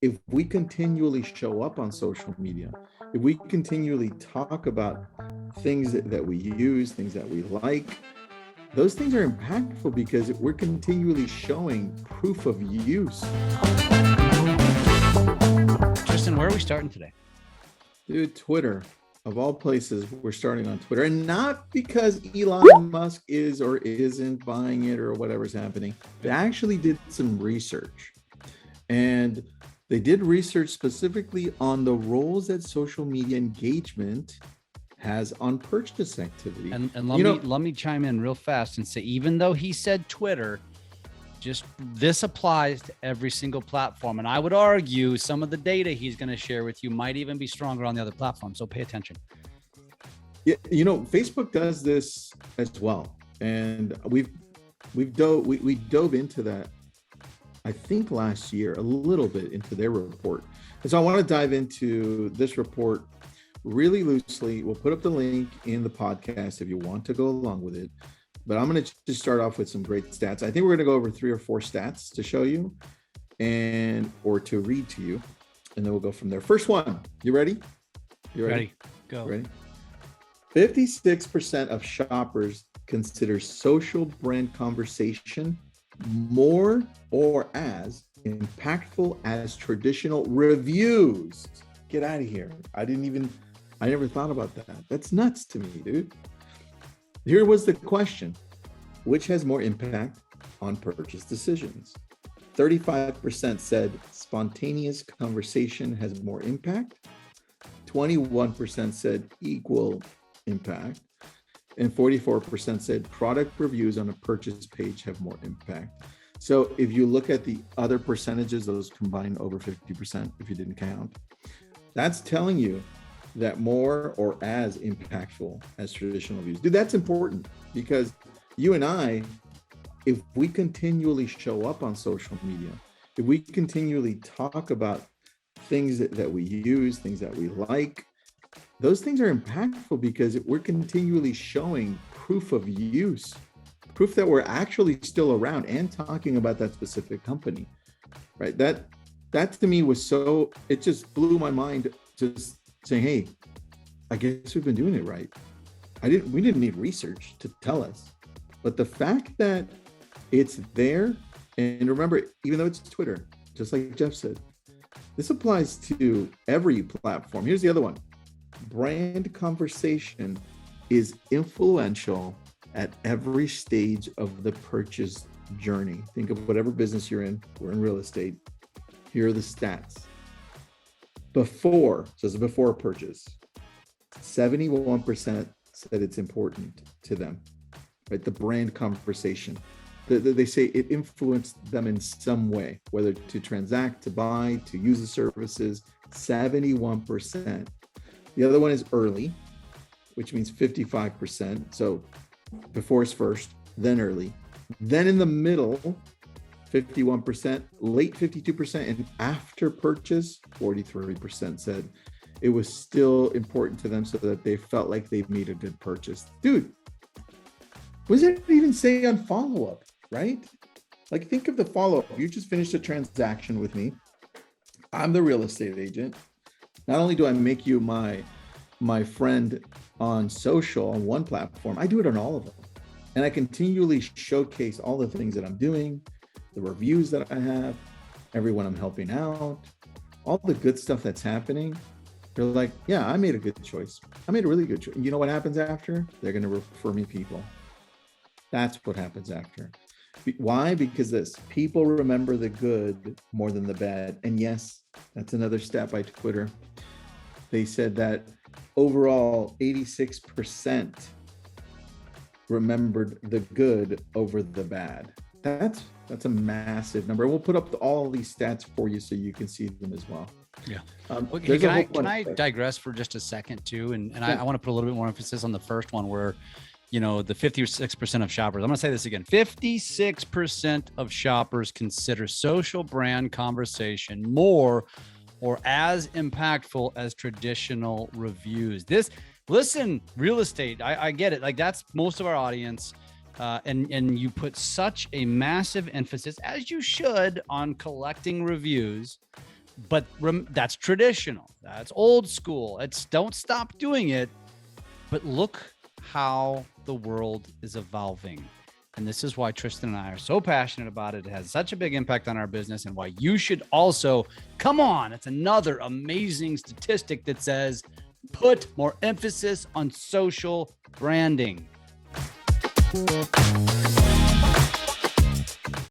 if we continually show up on social media, if we continually talk about things that we use, things that we like, those things are impactful because we're continually showing proof of use. Tristan, where are we starting today? Dude, Twitter. Of all places, we're starting on Twitter, and not because Elon Musk is or isn't buying it or whatever's happening. They actually did some research, and they did research specifically on the roles that social media engagement has on purchase activity. And let me chime in real fast and say, even though he said Twitter, just this applies to every single platform. And I would argue some of the data he's going to share with you might even be stronger on the other platforms. So pay attention. Yeah, Facebook does this as well. And we dove into that, I think last year, a little bit into their report. And so I want to dive into this report really loosely. We'll put up the link in the podcast if you want to go along with it. But I'm going to just start off with some great stats. I think we're going to go over 3 or 4 stats to show you or to read to you. And then we'll go from there. First one. You ready? You ready? Go. Ready? 56% of shoppers consider social brand conversation more or as impactful as traditional reviews. Get out of here. I never thought about that. That's nuts to me, dude. Here was the question: which has more impact on purchase decisions? 35% said spontaneous conversation has more impact. 21% said equal impact. And 44% said product reviews on a purchase page have more impact. So if you look at the other percentages, those combine over 50% if you didn't count. That's telling you that more or as impactful as traditional views. Dude, that's important because you and I, if we continually show up on social media, if we continually talk about things that we use, things that we like, those things are impactful because we're continually showing proof of use, proof that we're actually still around and talking about that specific company, right? That to me was so, it just blew my mind, just saying, hey, I guess we've been doing it right. We didn't need research to tell us, but the fact that it's there, and remember, even though it's Twitter, just like Jeff said, this applies to every platform. Here's the other one. Brand conversation is influential at every stage of the purchase journey. Think of whatever business you're in. We're in real estate. Here are the stats. Before a purchase, 71% said it's important to them, right? The brand conversation. They say it influenced them in some way, whether to transact, to buy, to use the services, 71%. The other one is early, which means 55%. So before is first, then early. Then in the middle, 51%, late 52%, and after purchase, 43% said it was still important to them so that they felt like they made a good purchase. Dude, what does it even say on follow-up, right? Like, think of the follow-up. You just finished a transaction with me. I'm the real estate agent. Not only do I make you my friend on social on one platform, I do it on all of them. And I continually showcase all the things that I'm doing, the reviews that I have, everyone I'm helping out, all the good stuff that's happening. They're like, yeah, I made a good choice. I made a really good choice. You know what happens after? They're going to refer me people. That's what happens after. Why? Because people remember the good more than the bad. And yes, that's another stat by Twitter. They said that overall 86% remembered the good over the bad. That's a massive number. We'll put up all these stats for you so you can see them as well. Yeah. Can I digress for just a second too? And yeah. I want to put a little bit more emphasis on the first one where, the 56% of shoppers, I'm going to say this again, 56% of shoppers consider social brand conversation more or as impactful as traditional reviews. Listen, real estate, I get it. Like, that's most of our audience. And you put such a massive emphasis, as you should, on collecting reviews. But that's traditional. That's old school. Don't stop doing it. But look how the world is evolving. And this is why Tristan and I are so passionate about it. It has such a big impact on our business, and why you should also, come on, it's another amazing statistic that says, put more emphasis on social branding.